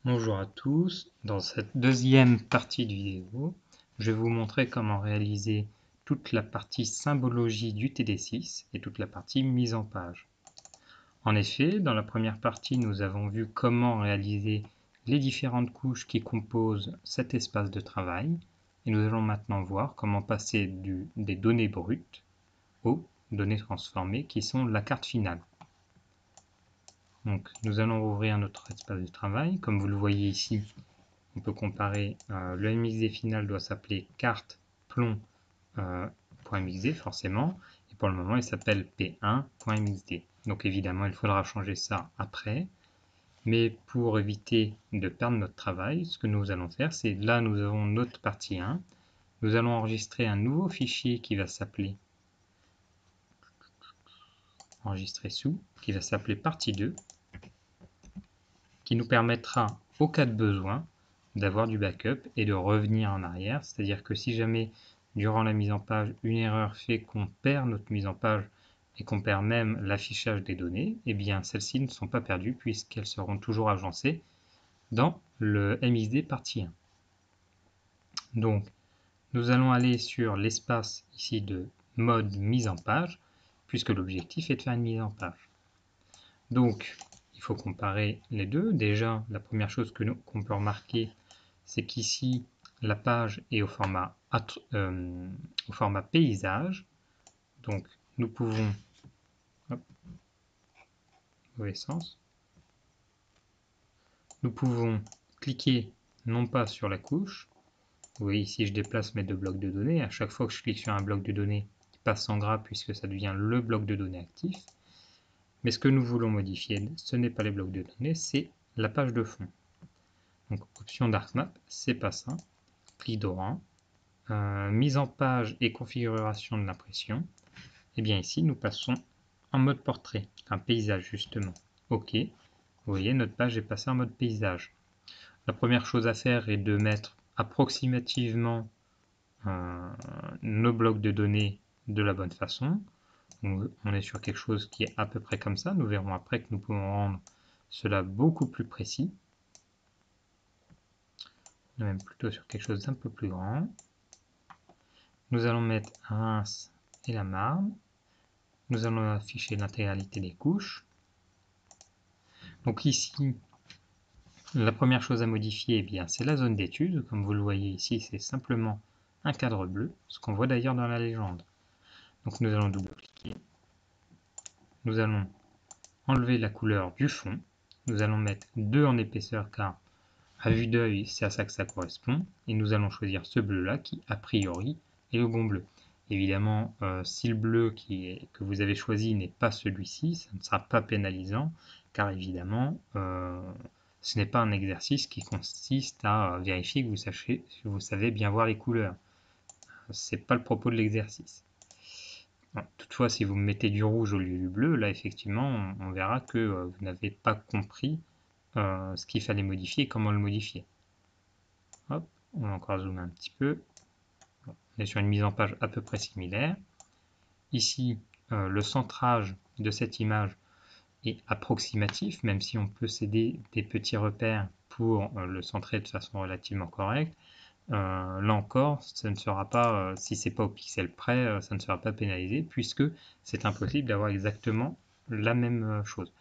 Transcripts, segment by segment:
Bonjour à tous, dans cette deuxième partie de vidéo, je vais vous montrer comment réaliser toute la partie symbologie du TD6 et toute la partie mise en page. En effet, dans la première partie, nous avons vu comment réaliser les différentes couches qui composent cet espace de travail et nous allons maintenant voir comment passer des données brutes aux données transformées qui sont la carte finale. Donc, nous allons ouvrir notre espace de travail. Comme vous le voyez ici, on peut comparer, le MXD final doit s'appeler carte plomb.mxd forcément, et pour le moment il s'appelle p1.mxd. Donc évidemment il faudra changer ça après, mais pour éviter de perdre notre travail, ce que nous allons faire, c'est là nous avons notre partie 1, nous allons enregistrer un nouveau fichier qui va s'appeler enregistrer sous, qui va s'appeler partie 2, qui nous permettra, au cas de besoin, d'avoir du backup et de revenir en arrière. C'est-à-dire que si jamais, durant la mise en page, une erreur fait qu'on perd notre mise en page et qu'on perd même l'affichage des données, eh bien celles-ci ne sont pas perdues puisqu'elles seront toujours agencées dans le MXD partie 1. Donc, nous allons aller sur l'espace ici de mode mise en page, puisque l'objectif est de faire une mise en page. Donc, il faut comparer les deux. Déjà, la première chose qu'on peut remarquer, c'est qu'ici, la page est au format paysage. Donc, nous pouvons, hop, mauvais sens, nous pouvons cliquer non pas sur la couche. Vous voyez ici, je déplace mes deux blocs de données. À chaque fois que je clique sur un bloc de données, il passe en gras puisque ça devient le bloc de données actif. Mais ce que nous voulons modifier, ce n'est pas les blocs de données, c'est la page de fond. Donc, option DarkMap, c'est pas ça. Clic droit, mise en page et configuration de l'impression. Et bien ici, nous passons en mode portrait, un paysage justement. OK, vous voyez, notre page est passée en mode paysage. La première chose à faire est de mettre approximativement nos blocs de données de la bonne façon. On est sur quelque chose qui est à peu près comme ça. Nous verrons après que nous pouvons rendre cela beaucoup plus précis. Même plutôt sur quelque chose d'un peu plus grand. Nous allons mettre Reims et la Marne. Nous allons afficher l'intégralité des couches. Donc ici, la première chose à modifier, eh bien, c'est la zone d'étude. Comme vous le voyez ici, c'est simplement un cadre bleu, ce qu'on voit d'ailleurs dans la légende. Donc nous allons double-cliquer. Nous allons enlever la couleur du fond. Nous allons mettre 2 en épaisseur car à vue d'œil, c'est à ça que ça correspond. Et nous allons choisir ce bleu-là qui, a priori, est le bon bleu. Évidemment, si le bleu que vous avez choisi n'est pas celui-ci, ça ne sera pas pénalisant, car évidemment, ce n'est pas un exercice qui consiste à vérifier que vous savez bien voir les couleurs. Ce n'est pas le propos de l'exercice. Toutefois, si vous mettez du rouge au lieu du bleu, là, effectivement, on verra que vous n'avez pas compris ce qu'il fallait modifier et comment le modifier. Hop, on va encore zoomer un petit peu. On est sur une mise en page à peu près similaire. Ici, le centrage de cette image est approximatif, même si on peut céder des petits repères pour le centrer de façon relativement correcte. Là encore, ça ne sera pas, si c'est pas au pixel près, ça ne sera pas pénalisé, puisque c'est impossible d'avoir exactement la même chose.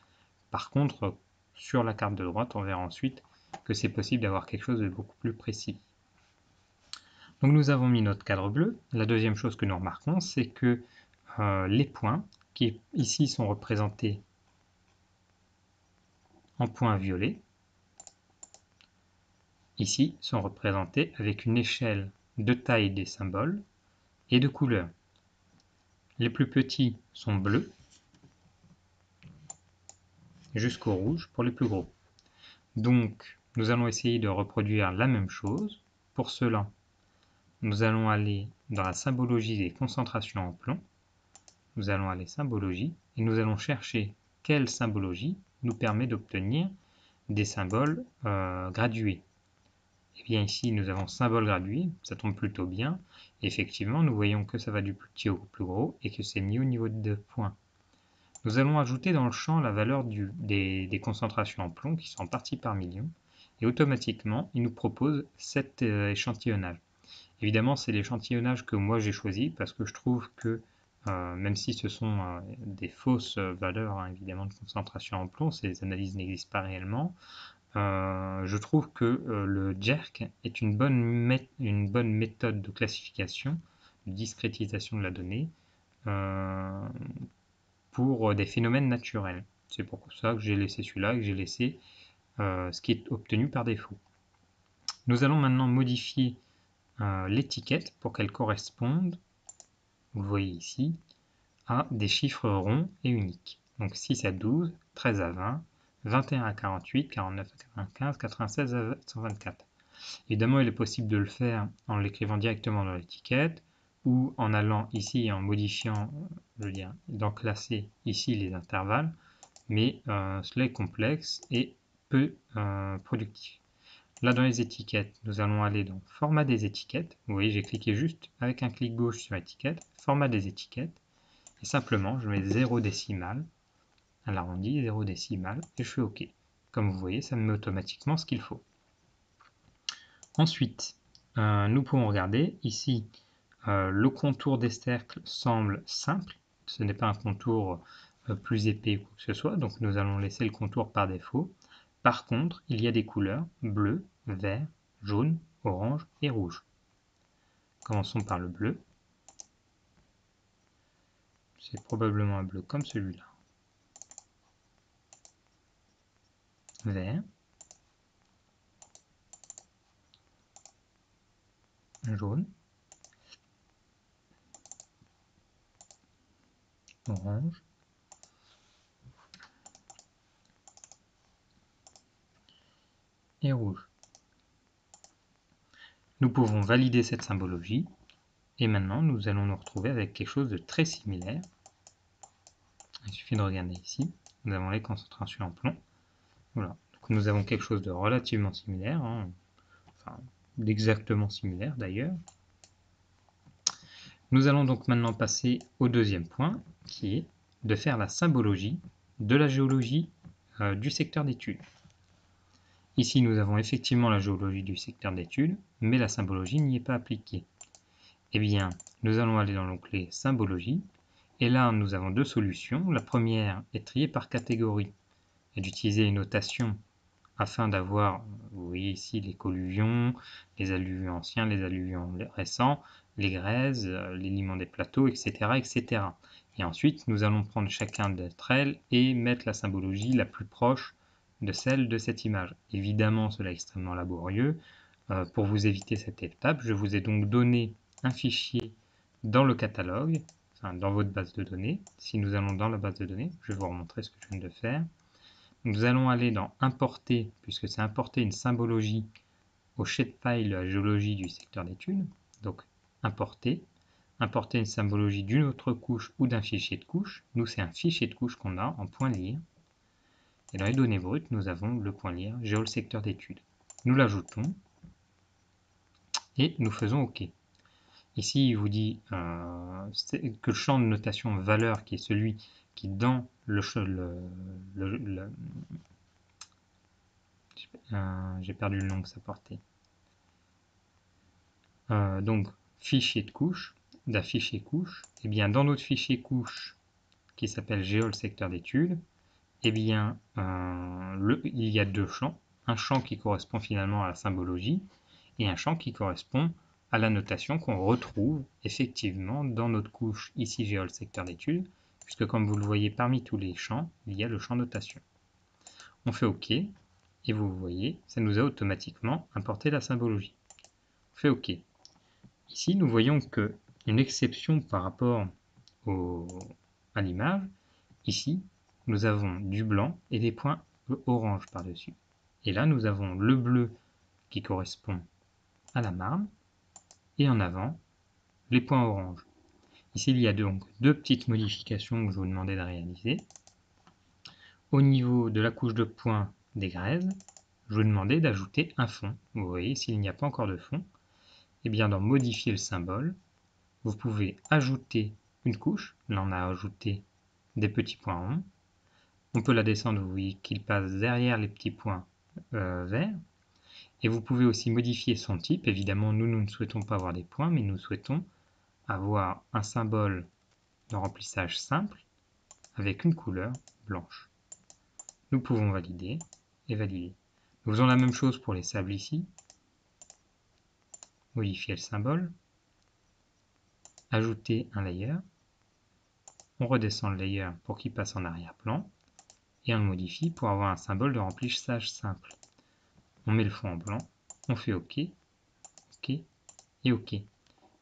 Par contre, sur la carte de droite, on verra ensuite que c'est possible d'avoir quelque chose de beaucoup plus précis. Donc nous avons mis notre cadre bleu. La deuxième chose que nous remarquons, c'est que les points, qui ici sont représentés en points violets, ici sont représentés avec une échelle de taille des symboles et de couleur. Les plus petits sont bleus, jusqu'au rouge pour les plus gros. Donc nous allons essayer de reproduire la même chose. Pour cela, nous allons aller dans la symbologie des concentrations en plomb. Nous allons aller symbologie et nous allons chercher quelle symbologie nous permet d'obtenir des symboles gradués. Et bien ici nous avons symbole gradué, ça tombe plutôt bien. Effectivement, nous voyons que ça va du plus petit au plus gros et que c'est mis au niveau de points. Nous allons ajouter dans le champ la valeur des concentrations en plomb qui sont en partie par million. et automatiquement, il nous propose cet échantillonnage. Évidemment, c'est l'échantillonnage que moi j'ai choisi parce que je trouve que même si ce sont des fausses valeurs hein, évidemment de concentration en plomb, ces analyses n'existent pas réellement, je trouve que le JERC est une bonne méthode de classification, de discrétisation de la donnée pour des phénomènes naturels. C'est pour ça que j'ai laissé celui-là et que j'ai laissé ce qui est obtenu par défaut. Nous allons maintenant modifier l'étiquette pour qu'elle corresponde, vous le voyez ici, à des chiffres ronds et uniques. Donc 6 à 12, 13 à 20, 21 à 48, 49 à 95, 96 à 124. Évidemment, il est possible de le faire en l'écrivant directement dans l'étiquette ou en allant ici et en modifiant, je veux dire, d'enclasser ici les intervalles, mais cela est complexe et peu productif. Là, dans les étiquettes, nous allons aller dans Format des étiquettes. Vous voyez, j'ai cliqué juste avec un clic gauche sur Étiquette, Format des étiquettes, et simplement, je mets 0 décimal, à l'arrondi, 0 décimal, et je fais OK. Comme vous voyez, ça me met automatiquement ce qu'il faut. Ensuite, nous pouvons regarder ici, le contour des cercles semble simple. Ce n'est pas un contour plus épais ou quoi que ce soit, donc nous allons laisser le contour par défaut. Par contre, il y a des couleurs bleu, vert, jaune, orange et rouge. Commençons par le bleu. C'est probablement un bleu comme celui-là. Vert. Jaune. Orange. Et rouge. Nous pouvons valider cette symbologie. Et maintenant, nous allons nous retrouver avec quelque chose de très similaire. Il suffit de regarder ici. Nous avons les concentrations en plomb. Voilà. Donc nous avons quelque chose de relativement similaire, hein. Enfin, d'exactement similaire d'ailleurs. Nous allons donc maintenant passer au deuxième point, qui est de faire la symbologie de la géologie du secteur d'études. Ici, nous avons effectivement la géologie du secteur d'études, mais la symbologie n'y est pas appliquée. Eh bien, nous allons aller dans l'onglet Symbologie, et là, nous avons deux solutions. La première est triée par catégorie, et d'utiliser une notation afin d'avoir, vous voyez ici, les colluvions, les alluvions anciens, les alluvions récents, les grèzes, les limons des plateaux, etc., etc. Et ensuite, nous allons prendre chacun d'entre elles et mettre la symbologie la plus proche de celle de cette image. Évidemment, cela est extrêmement laborieux. Pour vous éviter cette étape, je vous ai donc donné un fichier dans le catalogue, enfin dans votre base de données. Si nous allons dans la base de données, je vais vous remontrer ce que je viens de faire. Nous allons aller dans Importer, puisque c'est importer une symbologie au shapefile géologie du secteur d'études. Donc importer une symbologie d'une autre couche ou d'un fichier de couche. Nous, c'est un fichier de couche qu'on a en point lire. Et dans les données brutes, nous avons le point lire géo secteur d'études. Nous l'ajoutons et nous faisons OK. Ici, il vous dit que le champ de notation valeur, qui est celui qui dans j'ai perdu le nom que ça portait. Donc, fichier de couche, d'un fichier couche, et bien dans notre fichier couche qui s'appelle géol secteur d'études, et bien il y a deux champs, un champ qui correspond finalement à la symbologie et un champ qui correspond à la notation qu'on retrouve effectivement dans notre couche ici géol secteur d'études, puisque comme vous le voyez parmi tous les champs, il y a le champ notation. On fait OK, et vous voyez, ça nous a automatiquement importé la symbologie. On fait OK. Ici, nous voyons que une exception par rapport à l'image, ici, nous avons du blanc et des points orange par-dessus. Et là, nous avons le bleu qui correspond à la Marne, et en avant, les points orange. Ici, il y a donc deux petites modifications que je vous demandais de réaliser. Au niveau de la couche de points des grèzes, je vous demandais d'ajouter un fond. Vous voyez, s'il n'y a pas encore de fond, et bien dans modifier le symbole, vous pouvez ajouter une couche. Là, on a ajouté des petits points ronds. On peut la descendre, vous voyez qu'il passe derrière les petits points verts. Et vous pouvez aussi modifier son type. Évidemment, nous ne souhaitons pas avoir des points, mais nous souhaitons avoir un symbole de remplissage simple avec une couleur blanche. Nous pouvons valider et valider. Nous faisons la même chose pour les sables ici. Modifier le symbole. Ajouter un layer. On redescend le layer pour qu'il passe en arrière-plan. Et on le modifie pour avoir un symbole de remplissage simple. On met le fond en blanc. On fait OK, OK et OK.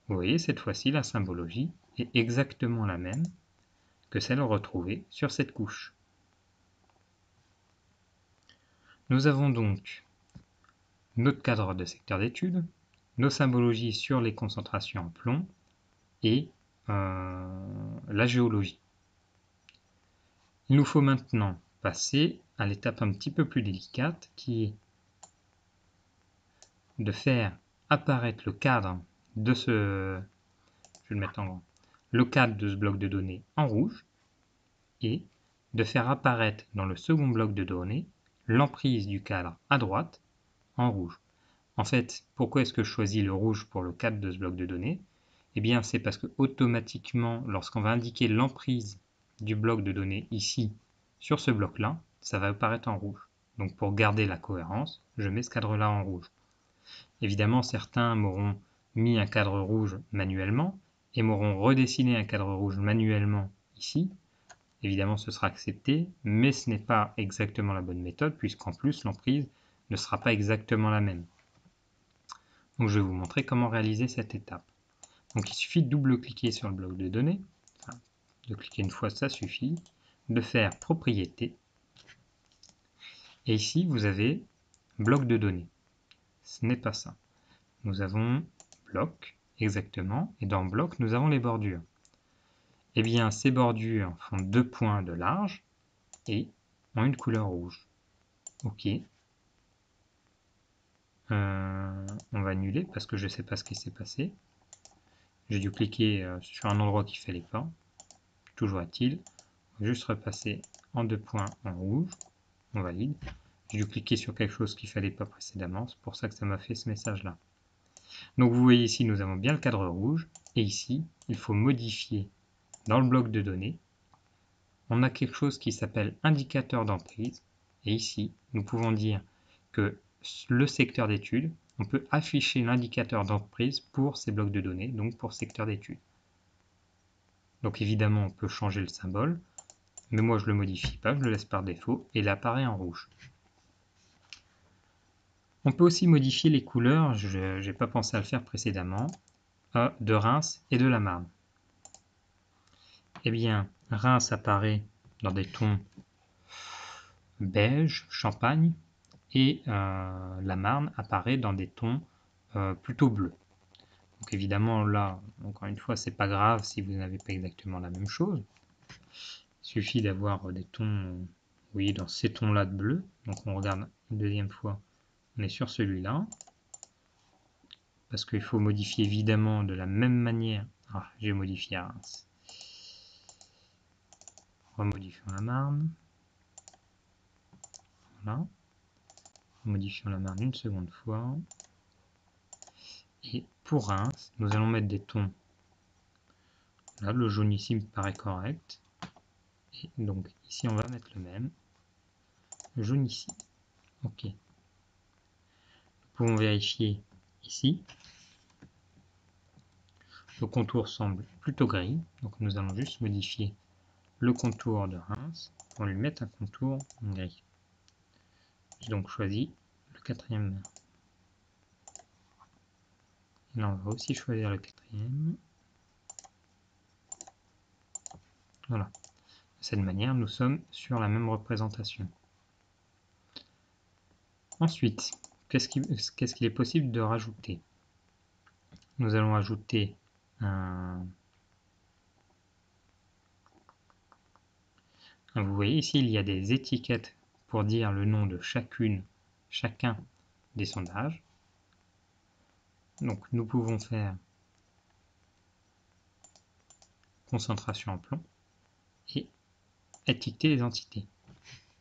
Vous voyez, cette fois-ci, la symbologie est exactement la même que celle retrouvée sur cette couche. Nous avons donc notre cadre de secteur d'étude, nos symbologies sur les concentrations en plomb et la géologie. Il nous faut maintenant passer à l'étape un petit peu plus délicate qui est de faire apparaître le cadre de ce, je vais le mettre en grand, le cadre de ce bloc de données en rouge et de faire apparaître dans le second bloc de données l'emprise du cadre à droite en rouge. En fait, pourquoi est-ce que je choisis le rouge pour le cadre de ce bloc de données? Eh bien, c'est parce que automatiquement, lorsqu'on va indiquer l'emprise du bloc de données ici, sur ce bloc-là, ça va apparaître en rouge. Donc pour garder la cohérence, je mets ce cadre-là en rouge. Évidemment, certains m'auront mis un cadre rouge manuellement et m'auront redessiné un cadre rouge manuellement ici. Évidemment, ce sera accepté, mais ce n'est pas exactement la bonne méthode, puisqu'en plus, l'emprise ne sera pas exactement la même. Donc, je vais vous montrer comment réaliser cette étape. Donc, il suffit de double-cliquer sur le bloc de données. Enfin, de cliquer une fois, ça suffit. De faire Propriétés. Et ici, vous avez bloc de données. Ce n'est pas ça. Nous avons bloc, exactement, et dans bloc, nous avons les bordures. Eh bien, ces bordures font 2 points de large et ont une couleur rouge. OK. On va annuler parce que je ne sais pas ce qui s'est passé. J'ai dû cliquer sur un endroit qu'il ne fallait pas. Toujours est-il. On va juste repasser en 2 points en rouge. On valide. J'ai dû cliquer sur quelque chose qu'il ne fallait pas précédemment. C'est pour ça que ça m'a fait ce message-là. Donc vous voyez ici, nous avons bien le cadre rouge. Et ici, il faut modifier dans le bloc de données. On a quelque chose qui s'appelle indicateur d'emprise. Et ici, nous pouvons dire que le secteur d'étude, on peut afficher l'indicateur d'emprise pour ces blocs de données, donc pour secteur d'étude. Donc évidemment, on peut changer le symbole, mais moi je ne le modifie pas, je le laisse par défaut, et il apparaît en rouge. On peut aussi modifier les couleurs, je n'ai pas pensé à le faire précédemment, de Reims et de la Marne. Eh bien, Reims apparaît dans des tons beige, champagne, et la Marne apparaît dans des tons plutôt bleus. Donc évidemment là, encore une fois, c'est pas grave si vous n'avez pas exactement la même chose. Il suffit d'avoir des tons, oui, dans ces tons-là de bleu. Donc on regarde une deuxième fois, on est sur celui-là. Parce qu'il faut modifier évidemment de la même manière. Ah, j'ai modifié à Reims. Remodifions la Marne. Voilà. Modifions la Marne une seconde fois. Et pour Reims, nous allons mettre des tons. Là, le jaune ici me paraît correct. Et donc ici, on va mettre le même. Le jaune ici. OK. Nous pouvons vérifier ici. Le contour semble plutôt gris. Donc nous allons juste modifier le contour de Reims pour lui mettre un contour gris. J'ai donc choisi le quatrième. Et là, on va aussi choisir le quatrième. Voilà. De cette manière, nous sommes sur la même représentation. Ensuite, qu'est-ce qu'il est possible de rajouter? Nous allons ajouter un... Vous voyez ici, il y a des étiquettes pour dire le nom de chacun des sondages. Donc nous pouvons faire concentration en plomb et étiqueter les entités.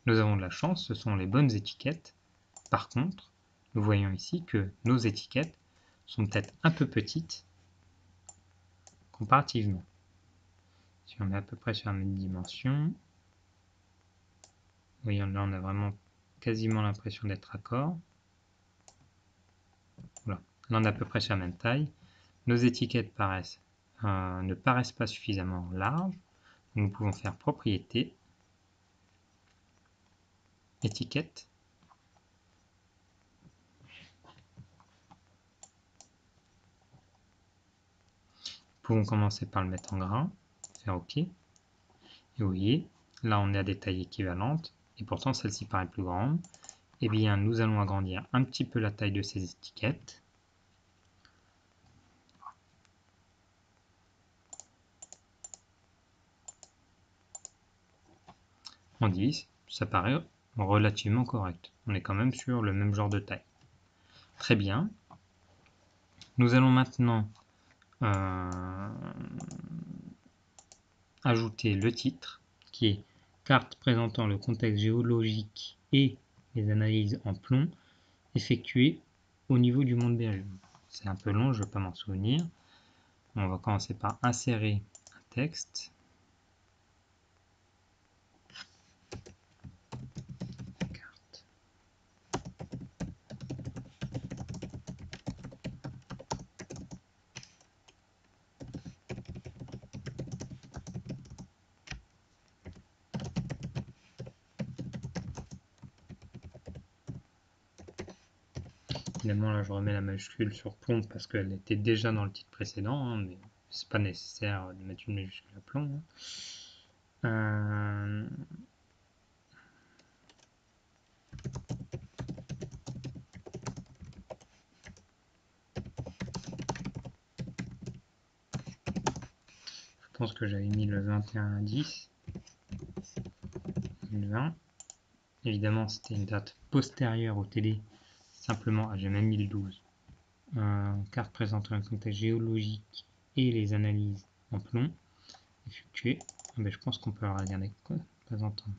Nous avons de la chance, ce sont les bonnes étiquettes. Par contre, nous voyons ici que nos étiquettes sont peut-être un peu petites comparativement. Si on est à peu près sur la même dimension, vous voyez, là on a vraiment quasiment l'impression d'être raccord. Voilà. Là on est à peu près sur la même taille. Nos étiquettes ne paraissent pas suffisamment larges. Nous pouvons faire propriété, étiquette. Nous pouvons commencer par le mettre en gras, faire OK. Et vous voyez, là on est à des tailles équivalentes, et pourtant celle-ci paraît plus grande. Eh bien, nous allons agrandir un petit peu la taille de ces étiquettes. En 10, ça paraît relativement correct. On est quand même sur le même genre de taille. Très bien. Nous allons maintenant ajouter le titre, qui est carte présentant le contexte géologique et les analyses en plomb effectuées au niveau du mont de Bergum. C'est un peu long, je ne vais pas m'en souvenir. On va commencer par insérer un texte. Finalement, là, je remets la majuscule sur plomb parce qu'elle était déjà dans le titre précédent, hein, mais c'est pas nécessaire de mettre une majuscule à plomb. Hein. Je pense que j'avais mis le 21-10, 2020. Évidemment, c'était une date postérieure au télé. Simplement, j'ai même mis le 12. Carte présentant un contexte géologique et les analyses en plomb effectuées. Je pense qu'on peut regarder présentant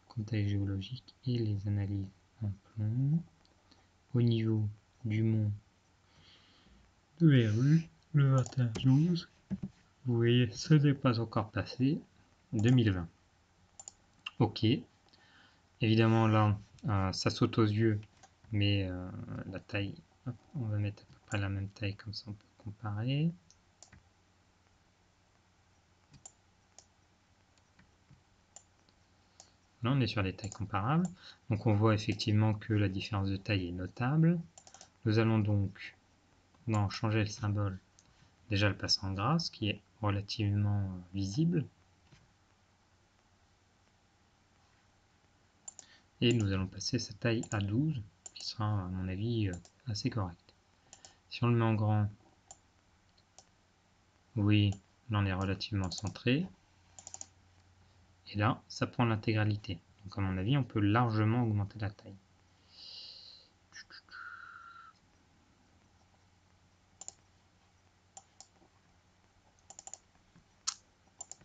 contexte géologique et les analyses en plomb au niveau du mont de Bergum, le 21-12. Vous voyez, ce n'est pas encore passé. 2020. Ok. Évidemment, là, ça saute aux yeux, mais la taille, hop, on va mettre à peu près la même taille, comme ça on peut comparer. Là, on est sur des tailles comparables. Donc, on voit effectivement que la différence de taille est notable. Nous allons donc, changer le symbole, déjà le passer en gras, ce qui est relativement visible. Et nous allons passer sa taille à 12, qui sera à mon avis assez correct. Si on le met en grand, oui, là on est relativement centré. Et là, ça prend l'intégralité. Donc à mon avis, on peut largement augmenter la taille.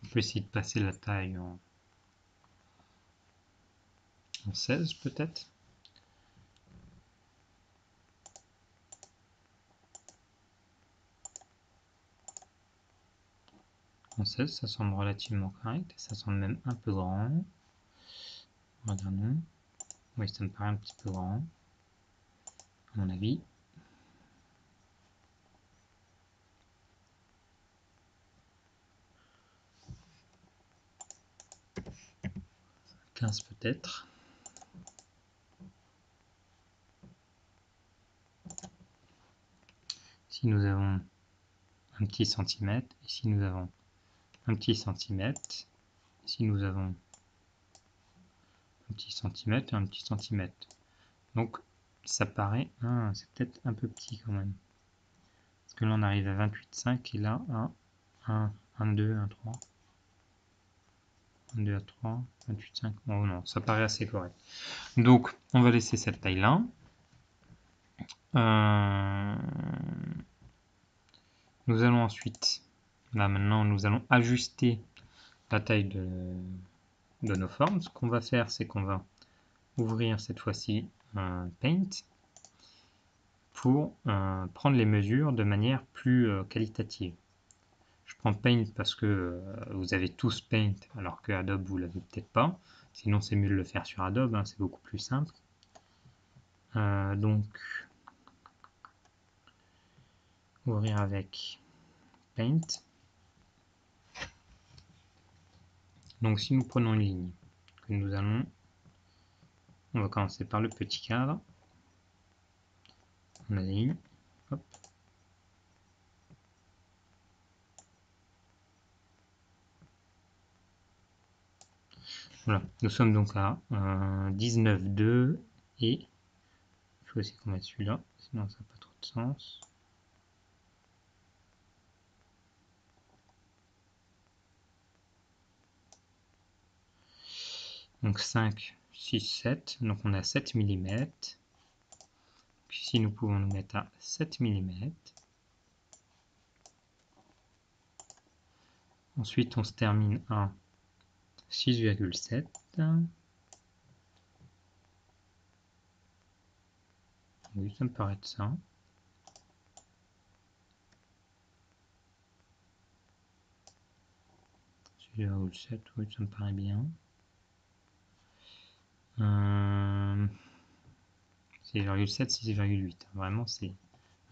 On peut essayer de passer la taille en 16 peut-être. En 16, ça semble relativement correct. Ça semble même un peu grand. Regardons. Oui, ça me paraît un petit peu grand, à mon avis. « 15 peut-être. Si nous avons un petit centimètre, ici nous avons un petit centimètre, ici nous avons un petit centimètre et un petit centimètre. Donc ça paraît, c'est peut-être un peu petit quand même. Parce que là on arrive à 28,5 et là à 1, 2, 1, 3. 1, 2 à 3, 28,5. Oh non, ça paraît assez correct. Donc on va laisser cette taille-là. Nous allons ensuite, là maintenant, nous allons ajuster la taille de nos formes. Ce qu'on va faire, c'est qu'on va ouvrir cette fois-ci Paint. pour prendre les mesures de manière plus qualitative. Je prends Paint parce que vous avez tous Paint alors que Adobe vous l'avez peut-être pas. Sinon c'est mieux de le faire sur Adobe, hein, c'est beaucoup plus simple. Donc ouvrir avec Paint. Donc si nous prenons une ligne que nous allons, on va commencer par le petit cadre. On a la ligne, hop. Voilà, nous sommes donc à 19,2 et il faut aussi qu'on mette celui-là, sinon ça n'a pas trop de sens. Donc 5, 6, 7, donc on a 7 mm. Puis ici nous pouvons nous mettre à 7 mm. Ensuite on se termine à 6,7. Oui, ça me paraît de ça. Oui, ça me paraît bien. 6,7, 6,8. Vraiment, c'est...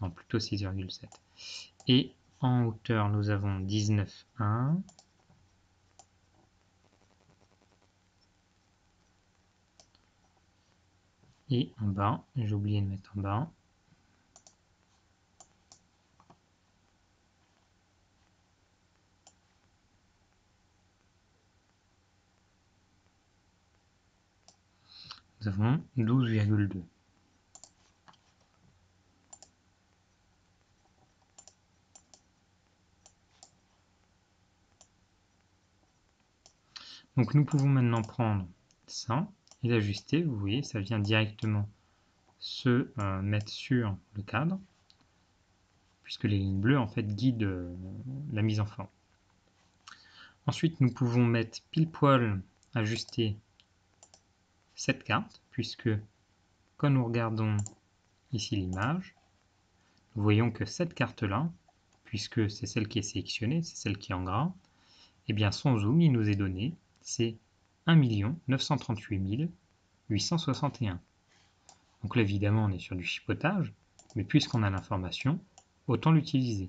Non, plutôt 6,7. Et en hauteur, nous avons 19,1. Et en bas, j'ai oublié de mettre en bas. Nous avons 12,2. Donc nous pouvons maintenant prendre ça et l'ajuster. Vous voyez, ça vient directement se mettre sur le cadre, puisque les lignes bleues en fait guident la mise en forme. Ensuite, nous pouvons mettre pile poil ajuster cette carte, puisque quand nous regardons ici l'image, nous voyons que cette carte-là, puisque c'est celle qui est sélectionnée, c'est celle qui est en gras, et bien son zoom, il nous est donné, c'est 1 938 861. Donc là, évidemment, on est sur du chipotage, mais puisqu'on a l'information, autant l'utiliser.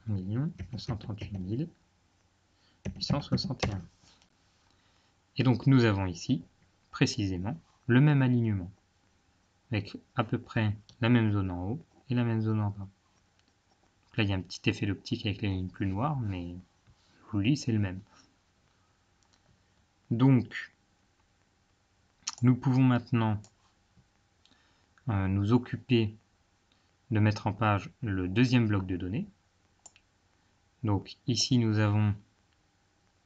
1 938 861. Et donc, nous avons ici, précisément, le même alignement, avec à peu près la même zone en haut et la même zone en bas. Donc là, il y a un petit effet d'optique avec les lignes plus noires, mais je vous le dis, c'est le même. Donc, nous pouvons maintenant nous occuper de mettre en page le deuxième bloc de données. Donc ici, nous avons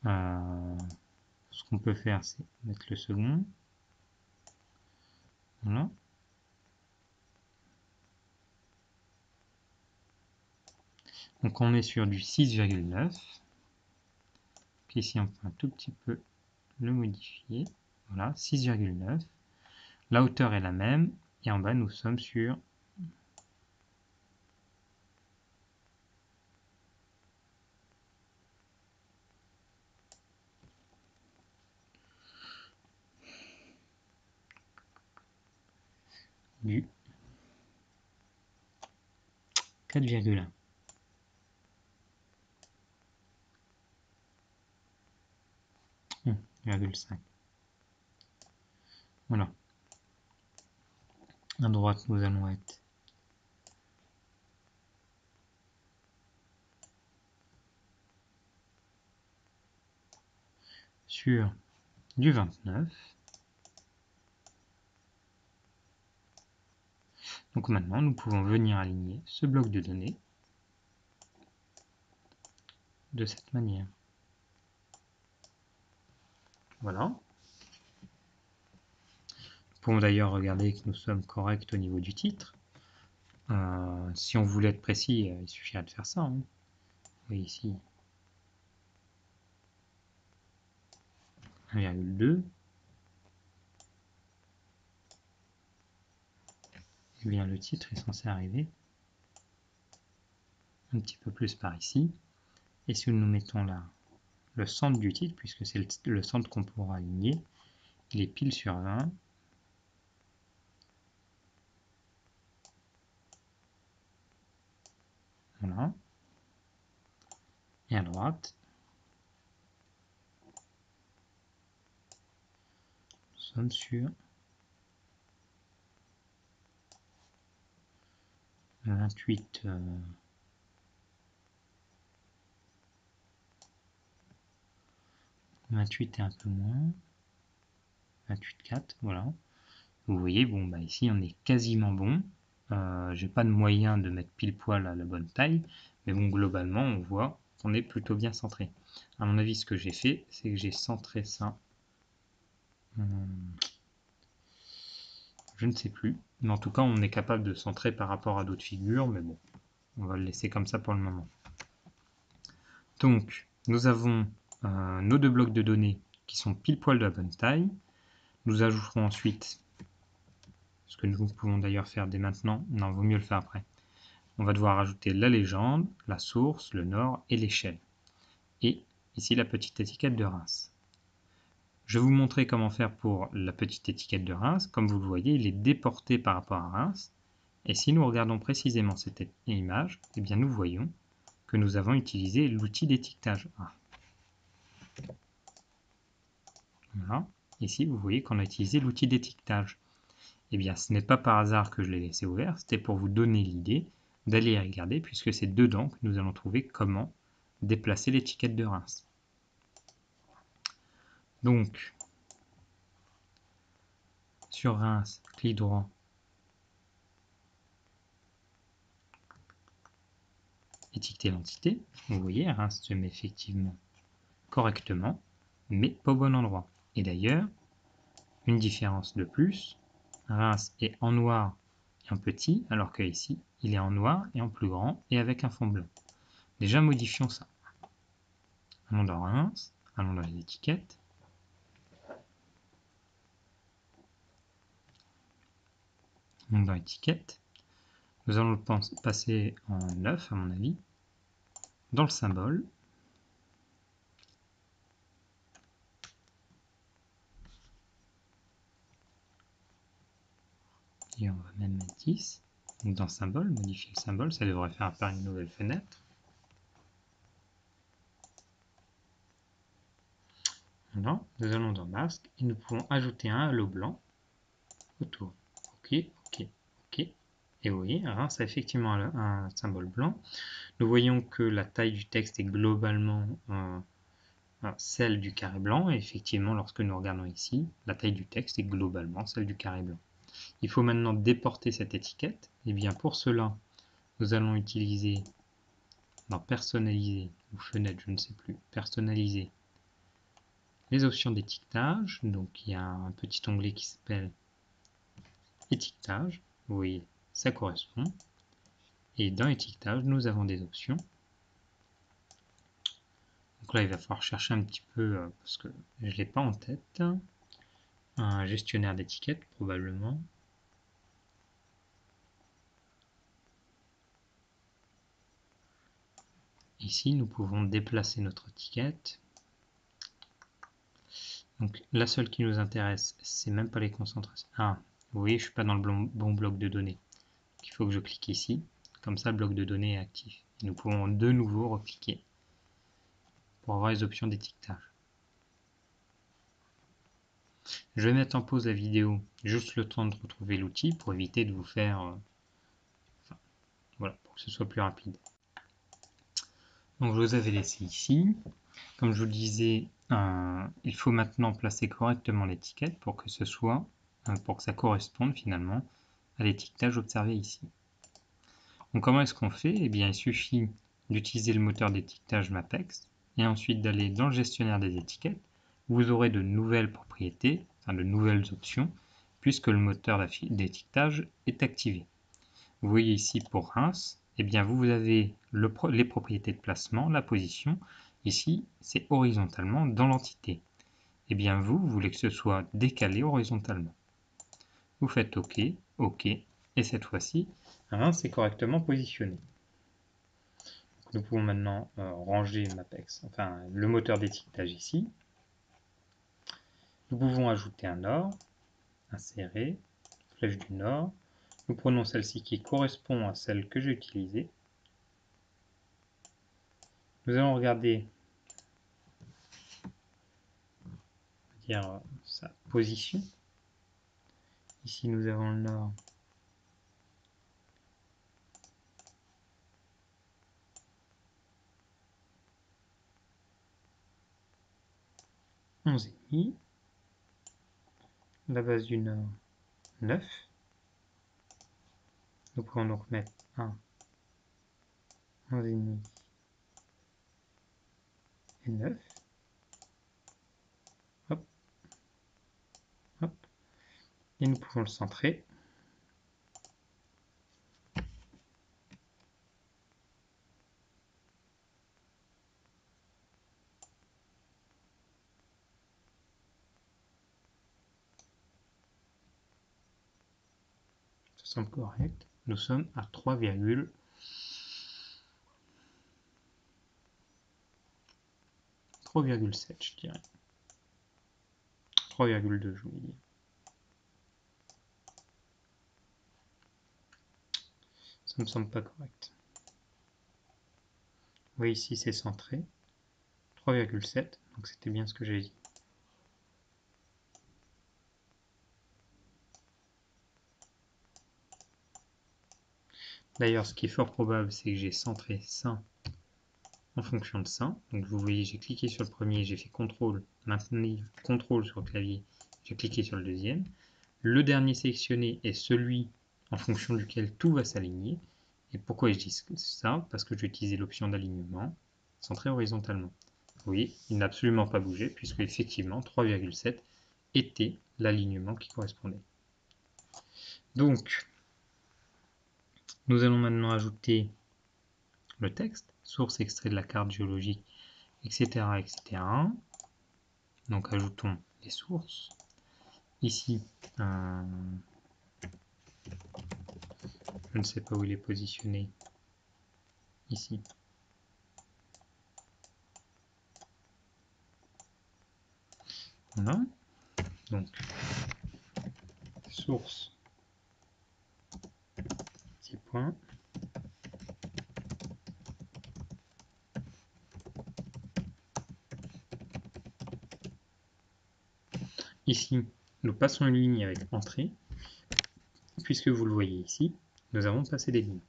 ce qu'on peut faire, c'est mettre le second. Voilà. Donc on est sur du 6,9. Ici, on peut un tout petit peu le modifier. Voilà, 6,9. La hauteur est la même. Et en bas, nous sommes sur du 4,1. Voilà. À droite, nous allons être sur du 29. Donc maintenant, nous pouvons venir aligner ce bloc de données de cette manière. Voilà. Nous pouvons d'ailleurs regarder que nous sommes corrects au niveau du titre. Si on voulait être précis, il suffirait de faire ça. Vous voyez ici 1,2. eh bien le titre est censé arriver un petit peu plus par ici. Et si nous mettons là le centre du titre, puisque c'est le centre qu'on pourra aligner, il est pile sur 20. Voilà. Et à droite, nous sommes sur 28. 28 et un peu moins. 28,4, voilà. Vous voyez, bon, bah ici on est quasiment bon. J'ai pas de moyen de mettre pile poil à la bonne taille, mais bon, globalement, on voit qu'on est plutôt bien centré. À mon avis, ce que j'ai fait, c'est que j'ai centré ça. Je ne sais plus, mais en tout cas, on est capable de centrer par rapport à d'autres figures, mais bon, on va le laisser comme ça pour le moment. Donc, nous avons nos deux blocs de données qui sont pile poil de la bonne taille. Nous ajouterons ensuite, ce que nous pouvons d'ailleurs faire dès maintenant, non, vaut mieux le faire après. On va devoir ajouter la légende, la source, le nord et l'échelle. Et ici la petite étiquette de Reims. Je vais vous montrer comment faire pour la petite étiquette de Reims. Comme vous le voyez, il est déporté par rapport à Reims. Et si nous regardons précisément cette image, eh bien nous voyons que nous avons utilisé l'outil d'étiquetage. Voilà. Ici, vous voyez qu'on a utilisé l'outil d'étiquetage. Eh bien, ce n'est pas par hasard que je l'ai laissé ouvert, c'était pour vous donner l'idée d'aller regarder, puisque c'est dedans que nous allons trouver comment déplacer l'étiquette de Reims. Donc, sur Reims, clic droit, étiqueter l'entité. Vous voyez, Reims se met effectivement correctement, mais pas au bon endroit. Et d'ailleurs, une différence de plus, Reims est en noir et en petit, alors que ici, il est en noir et en plus grand et avec un fond blanc. Déjà, modifions ça. Allons dans Reims, allons dans les étiquettes. Dans étiquette, nous allons le passer en 9 à mon avis, dans le symbole, et on va même mettre 10, donc dans symbole, modifier le symbole, ça devrait faire apparaître une nouvelle fenêtre. Voilà, nous allons dans masque, et nous pouvons ajouter un halo blanc autour. Ok, ok, ok. Et vous voyez, Reims a effectivement un symbole blanc. Nous voyons que la taille du texte est globalement celle du carré blanc. Et effectivement, lorsque nous regardons ici, la taille du texte est globalement celle du carré blanc. Il faut maintenant déporter cette étiquette. Et bien pour cela, nous allons utiliser dans personnaliser ou fenêtre, je ne sais plus, personnaliser les options d'étiquetage. Donc il y a un petit onglet qui s'appelle étiquetage. Vous voyez, ça correspond. Et dans étiquetage, nous avons des options. Donc là, il va falloir chercher un petit peu, parce que je ne l'ai pas en tête. Un gestionnaire d'étiquettes, probablement. Ici, nous pouvons déplacer notre étiquette. Donc la seule qui nous intéresse, c'est même pas les concentrations. Ah, vous voyez, je ne suis pas dans le bon bloc de données. Il faut que je clique ici. Comme ça, le bloc de données est actif. Et nous pouvons de nouveau recliquer pour avoir les options d'étiquetage. Je vais mettre en pause la vidéo juste le temps de retrouver l'outil pour éviter de vous faire... voilà, pour que ce soit plus rapide. Donc je vous avais laissé ici. Comme je vous le disais, il faut maintenant placer correctement l'étiquette pour que ce soit, pour que ça corresponde finalement à l'étiquetage observé ici. Donc comment est-ce qu'on fait? Eh bien il suffit d'utiliser le moteur d'étiquetage Mapex et ensuite d'aller dans le gestionnaire des étiquettes. Vous aurez de nouvelles propriétés, enfin de nouvelles options, puisque le moteur d'étiquetage est activé. Vous voyez ici pour Reims, eh bien vous avez les propriétés de placement, la position. Ici, c'est horizontalement dans l'entité. Eh bien vous voulez que ce soit décalé horizontalement. Vous faites OK, OK, Et cette fois-ci, Reims est correctement positionné. Nous pouvons maintenant ranger Mapex, enfin le moteur d'étiquetage ici. Nous pouvons ajouter un OR, insérer, flèche du nord. Nous prenons celle-ci qui correspond à celle que j'ai utilisée. Nous allons regarder sa position. Ici nous avons le nord. ,5. La base du nord 9. Nous pouvons donc mettre 1, 11,5 et 9. Hop, hop. Et nous pouvons le centrer. Ça semble correct. Nous sommes à 3,7, je dirais. 3,2, je voulais dire. Ça me semble pas correct. Vous voyez ici c'est centré. 3,7, donc c'était bien ce que j'ai dit. D'ailleurs, ce qui est fort probable, c'est que j'ai centré ça en fonction de ça. Donc vous voyez, j'ai cliqué sur le premier, j'ai fait CTRL, maintenir, CTRL sur le clavier, j'ai cliqué sur le deuxième. Le dernier sélectionné est celui en fonction duquel tout va s'aligner. Et pourquoi je dis ça? Parce que j'ai utilisé l'option d'alignement, centré horizontalement. Vous voyez, il n'a absolument pas bougé, puisque effectivement 3,7 était l'alignement qui correspondait. Donc, nous allons maintenant ajouter le texte, source extrait de la carte géologique, etc. etc. Donc ajoutons les sources. Ici, je ne sais pas où il est positionné. Ici. Voilà. Donc, source, petit point. Ici, nous passons une ligne avec entrée. Puisque vous le voyez ici, nous avons passé des lignes.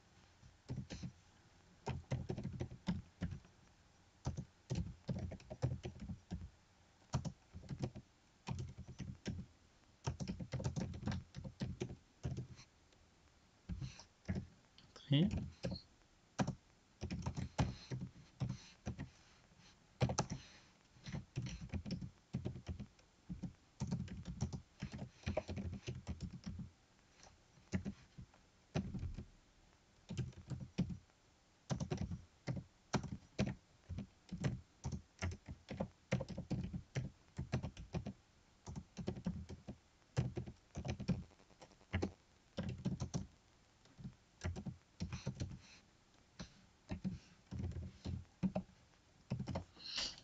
Entrée.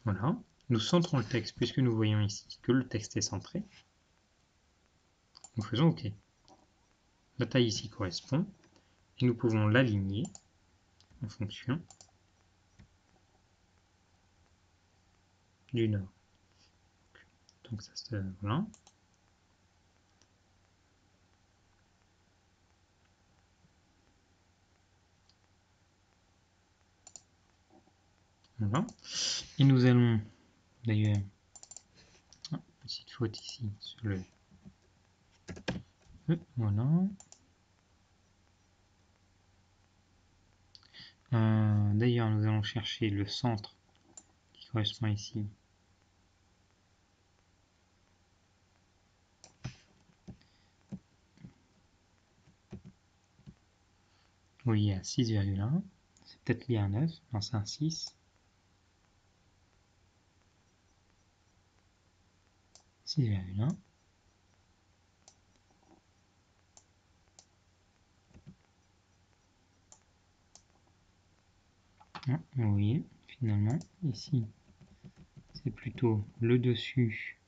Voilà. Nous centrons le texte puisque nous voyons ici que le texte est centré. Nous faisons OK. La taille ici correspond et nous pouvons l'aligner en fonction du nord. Donc ça se voilà. Voilà. Et nous allons d'ailleurs, petite faute ici sur le voilà. D'ailleurs, nous allons chercher le centre qui correspond ici. Oui, à 6,1. C'est peut-être lié à 9. Non, c'est un 6. 6,1. Oui, finalement, ici, c'est plutôt le dessus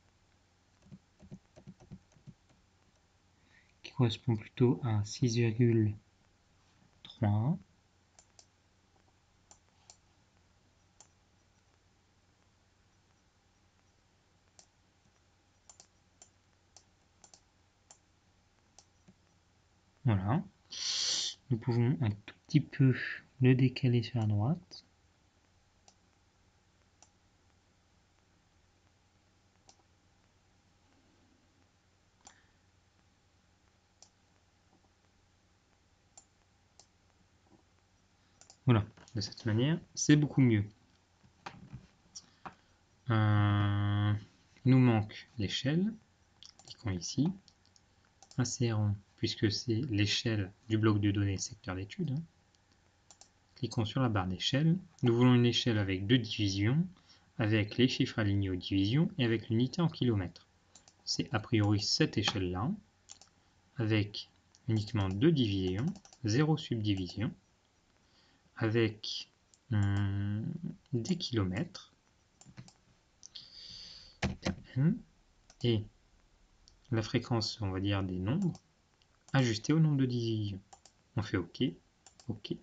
qui correspond plutôt à 6,3. Voilà. Nous pouvons un tout petit peu le décaler sur la droite. Voilà, de cette manière, c'est beaucoup mieux. Il nous manque l'échelle. Cliquons ici. Insérons, puisque c'est l'échelle du bloc de données secteur d'études. Cliquons sur la barre d'échelle. Nous voulons une échelle avec 2 divisions, avec les chiffres alignés aux divisions et avec l'unité en kilomètres. C'est a priori cette échelle-là, avec uniquement 2 divisions, 0 subdivision, avec des kilomètres, et la fréquence, on va dire, des nombres, ajustée au nombre de divisions. On fait OK, OK. Et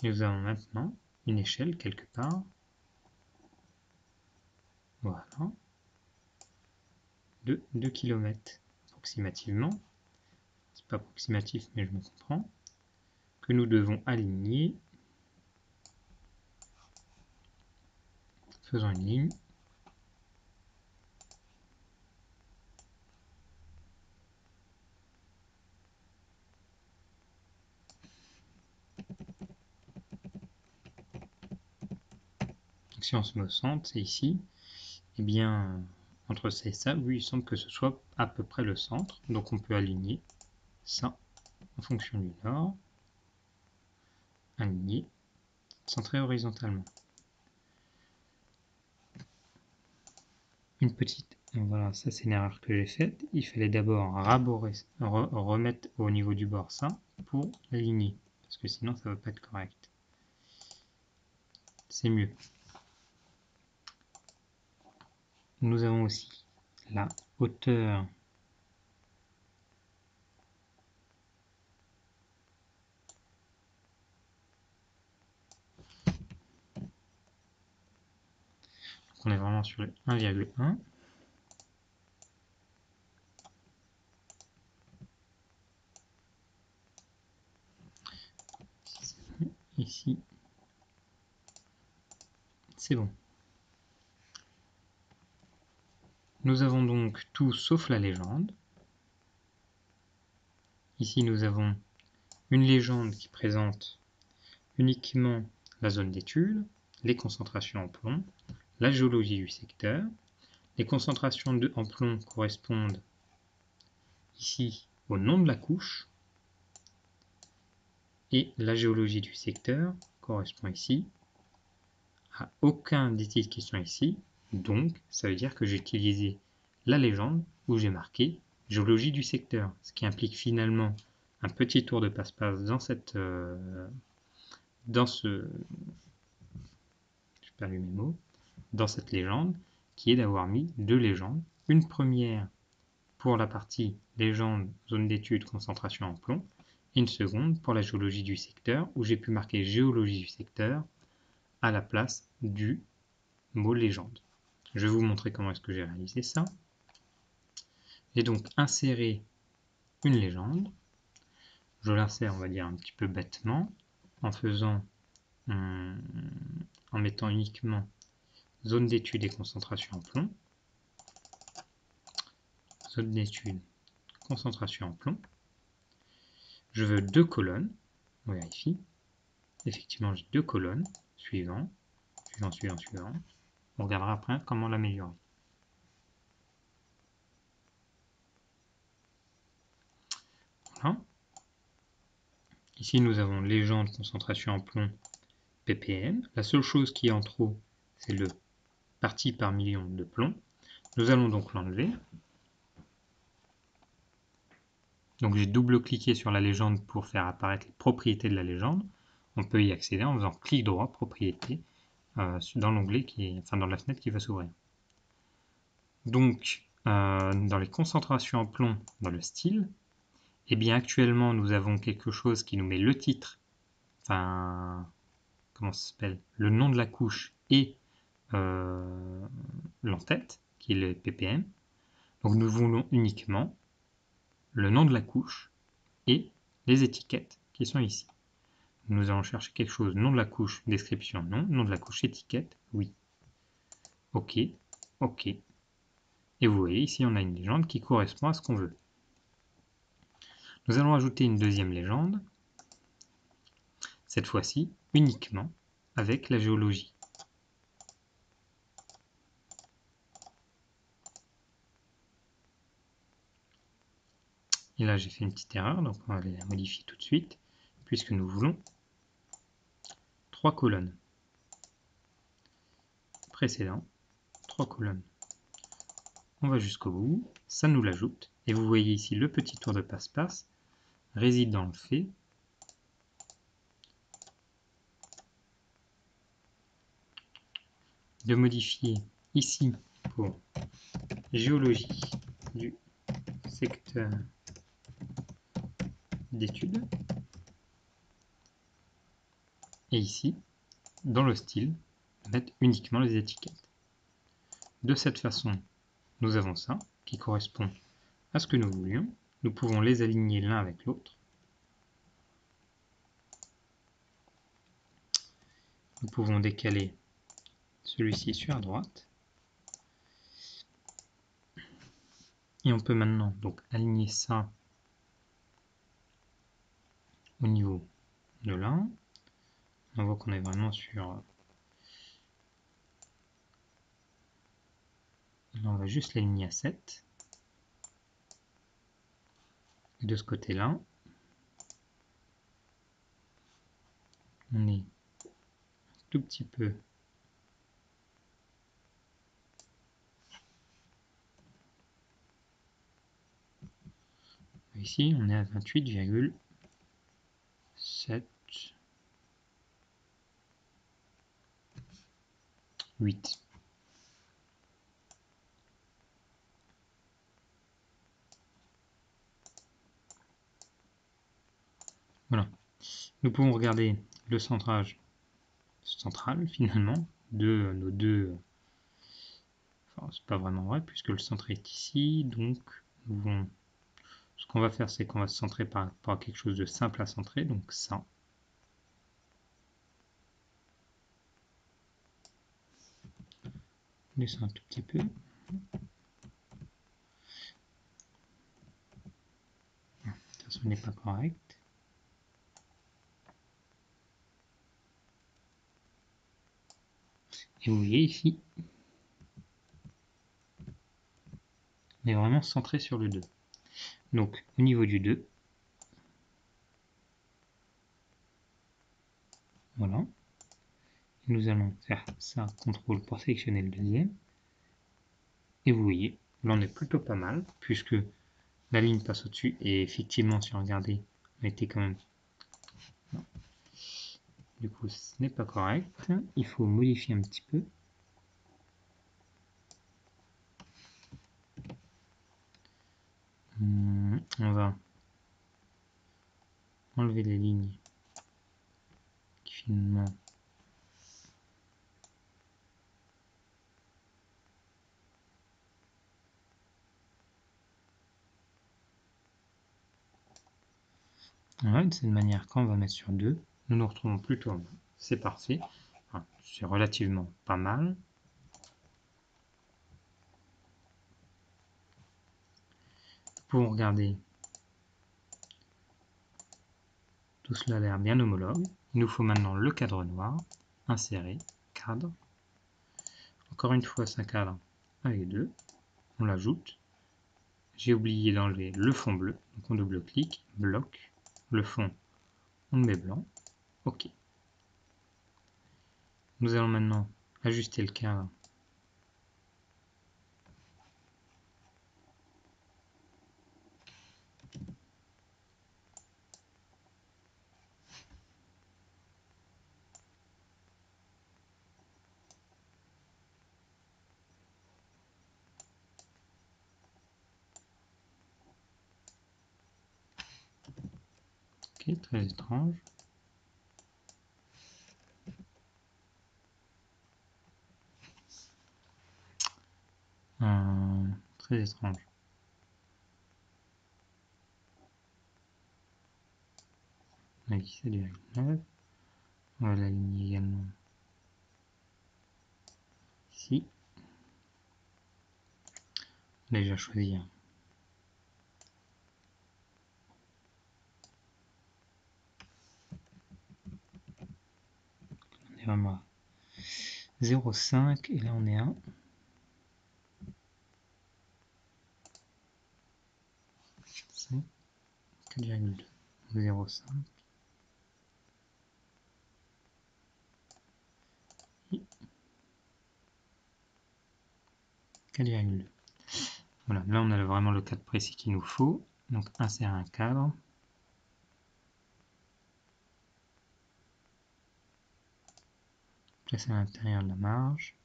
nous avons maintenant une échelle quelque part. Voilà. De 2 km approximativement. C'est pas approximatif, mais je me comprends. Que nous devons aligner. Faisons une ligne. Donc si on se met au centre, c'est ici. Et bien, entre ça et ça, oui, il semble que ce soit à peu près le centre. Donc on peut aligner ça en fonction du nord. Aligner, centré horizontalement. Une petite, voilà, ça c'est une erreur que j'ai faite. Il fallait d'abord remettre au niveau du bord ça pour l'aligner, parce que sinon ça ne va pas être correct. C'est mieux. Nous avons aussi la hauteur on est vraiment sur le 1,1. Ici, c'est bon. Nous avons donc tout sauf la légende. Ici, nous avons une légende qui présente uniquement la zone d'étude, les concentrations en plomb, la géologie du secteur. Les concentrations en plomb correspondent ici au nom de la couche et la géologie du secteur correspond ici à aucun des titres qui sont ici. Donc, ça veut dire que j'ai utilisé la légende où j'ai marqué géologie du secteur, ce qui implique finalement un petit tour de passe-passe dans cette dans cette légende, qui est d'avoir mis deux légendes. Une première pour la partie légende, zone d'étude, concentration en plomb, et une seconde pour la géologie du secteur, où j'ai pu marquer géologie du secteur à la place du mot légende. Je vais vous montrer comment est-ce que j'ai réalisé ça. J'ai donc inséré une légende. Je l'insère, on va dire, un petit peu bêtement, en mettant uniquement zone d'étude et concentration en plomb. Zone d'étude, concentration en plomb. Je veux deux colonnes. On vérifie. Effectivement, j'ai deux colonnes. Suivant. On regardera après comment l'améliorer. Voilà. Ici, nous avons légende, concentration en plomb, ppm. La seule chose qui est en trop, c'est le partie par million de plomb. Nous allons donc l'enlever. Donc j'ai double-cliqué sur la légende pour faire apparaître les propriétés de la légende. on peut y accéder en faisant clic droit, propriété, dans l'onglet dans la fenêtre qui va s'ouvrir. Donc, dans les concentrations en plomb, dans le style, eh bien actuellement nous avons quelque chose qui nous met le titre, comment ça s'appelle, le nom de la couche et l'entête, qui est le ppm. Donc nous voulons uniquement le nom de la couche et les étiquettes qui sont ici. Nous allons chercher quelque chose, nom de la couche, description, non, nom de la couche, étiquette, oui. OK, OK. Et vous voyez, ici, on a une légende qui correspond à ce qu'on veut. Nous allons ajouter une deuxième légende, cette fois-ci uniquement avec la géologie. Et là, j'ai fait une petite erreur, donc on va la modifier tout de suite, puisque nous voulons 3 colonnes. Précédent, 3 colonnes. On va jusqu'au bout, ça nous l'ajoute, et vous voyez ici le petit tour de passe-passe réside dans le fait de modifier ici pour géologie du secteur d'études et ici dans le style mettre uniquement les étiquettes. De cette façon nous avons ça qui correspond à ce que nous voulions. Nous pouvons les aligner l'un avec l'autre. Nous pouvons décaler celui-ci sur la droite. Et on peut maintenant donc aligner ça au niveau de là. On voit qu'on est vraiment sur... Là, on va juste l'aligner à 7. Et de ce côté-là, on est un tout petit peu ici, on est à 28,78. Voilà. Nous pouvons regarder le centrage central finalement de nos deux. Enfin, c'est pas vraiment vrai puisque le centre est ici, donc ce qu'on va faire, c'est qu'on va se centrer par rapport à quelque chose de simple à centrer, donc ça. On descend un tout petit peu. Ça n'est pas correct. Et vous voyez ici, on est vraiment centré sur le 2. Donc au niveau du 2, voilà. Nous allons faire ça, CTRL pour sélectionner le deuxième. Et vous voyez, là on est plutôt pas mal, puisque la ligne passe au-dessus. Et effectivement, si on regardait, on était quand même... Non. Du coup, ce n'est pas correct. Il faut modifier un petit peu. On va enlever les lignes qui finalement voilà, de cette manière, quand on va mettre sur 2, nous nous retrouvons plutôt en bas. C'est parfait. Enfin, c'est relativement pas mal. Nous pouvons regarder. Tout cela a l'air bien homologue. Il nous faut maintenant le cadre noir. Insérer, cadre. Encore une fois, c'est un cadre avec 2. On l'ajoute. J'ai oublié d'enlever le fond bleu. Donc on double-clique, bloc, le fond, on le met blanc. OK. Nous allons maintenant ajuster le cadre. Ok, très étrange. Très étrange. On a dit 7,9. On va l'aligner également ici. On a déjà choisi un. On est vraiment à 0,5 et là on est à 4,2. 0,5. 4,2. Voilà, là on a vraiment le cadre précis qu'il nous faut. Donc insérer un cadre. Placer à l'intérieur de la marge.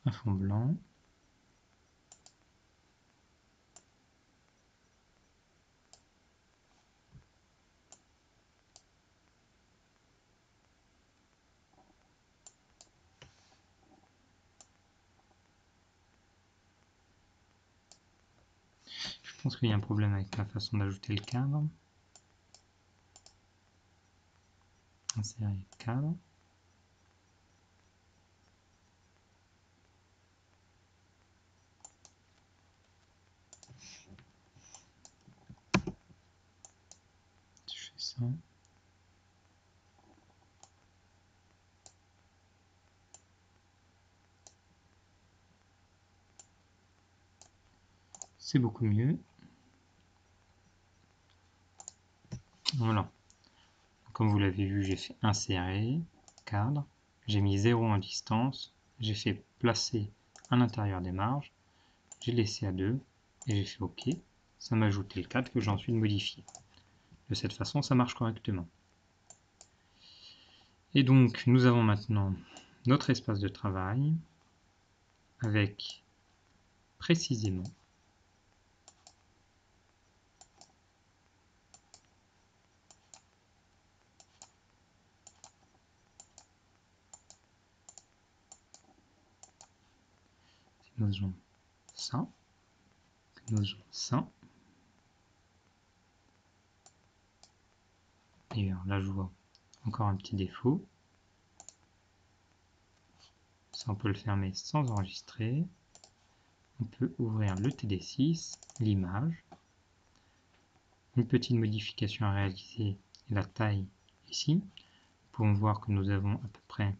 Un fond blanc. Je pense qu'il y a un problème avec la façon d'ajouter le cadre. Insérer cadre. Je fais ça. C'est beaucoup mieux. Voilà. Comme vous l'avez vu, j'ai fait insérer, cadre. J'ai mis 0 en distance. J'ai fait placer à l'intérieur des marges. J'ai laissé à 2 et j'ai fait OK. Ça m'a ajouté le cadre que j'ai ensuite modifié. De cette façon, ça marche correctement. Et donc, nous avons maintenant notre espace de travail avec précisément nous avons ça, nous avons ça. Et alors là, je vois encore un petit défaut. Ça, on peut le fermer sans enregistrer. On peut ouvrir le TD6, l'image. Une petite modification à réaliser, la taille ici. Nous pouvons voir que nous avons à peu près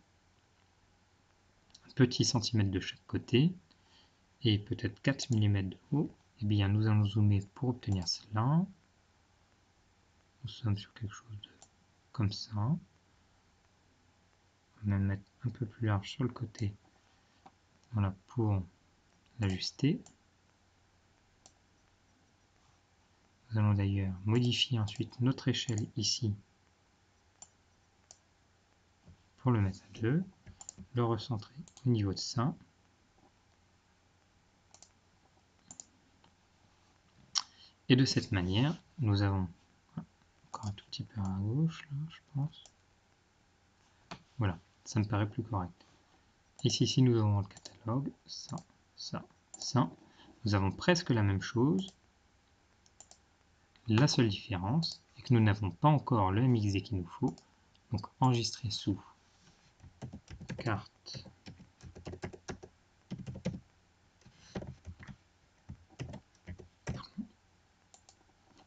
un petit centimètre de chaque côté et peut-être 4 mm de haut. Et bien, nous allons zoomer pour obtenir cela. Nous sommes sur quelque chose de comme ça. On va même mettre un peu plus large sur le côté. Voilà, pour l'ajuster. Nous allons d'ailleurs modifier ensuite notre échelle ici pour le mettre à 2, le recentrer au niveau de ça. Et de cette manière, nous avons encore un tout petit peu à gauche, là, je pense. Voilà, ça me paraît plus correct. Ici, si nous avons le catalogue, ça, ça, ça, nous avons presque la même chose. La seule différence est que nous n'avons pas encore le MXD qu'il nous faut. Donc enregistrer sous carte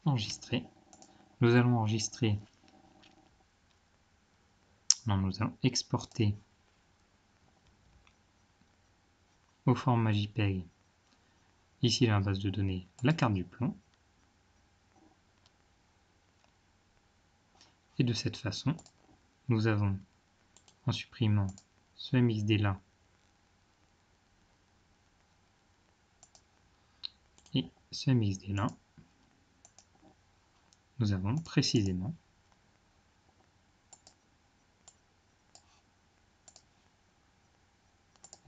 enregistrer. Nous allons enregistrer. Non, nous allons exporter au format JPEG. Ici, dans la base de données, la carte du plomb. Et de cette façon, nous avons, en supprimant ce MXD là et ce MXD là, nous avons précisément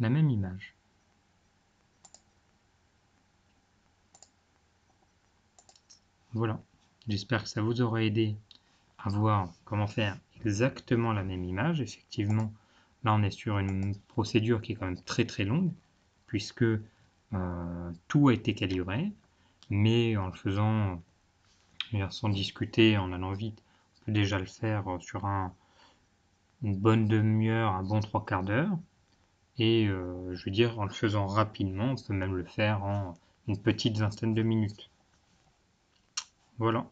la même image. Voilà, j'espère que ça vous aura aidé à voir comment faire exactement la même image. Effectivement, là on est sur une procédure qui est quand même très très longue, puisque tout a été calibré, mais en le faisant sans discuter, en allant vite, on peut déjà le faire sur une bonne demi-heure, un bon 3/4 d'heure. Et je veux dire, en le faisant rapidement, on peut même le faire en une petite vingtaine de minutes. Voilà.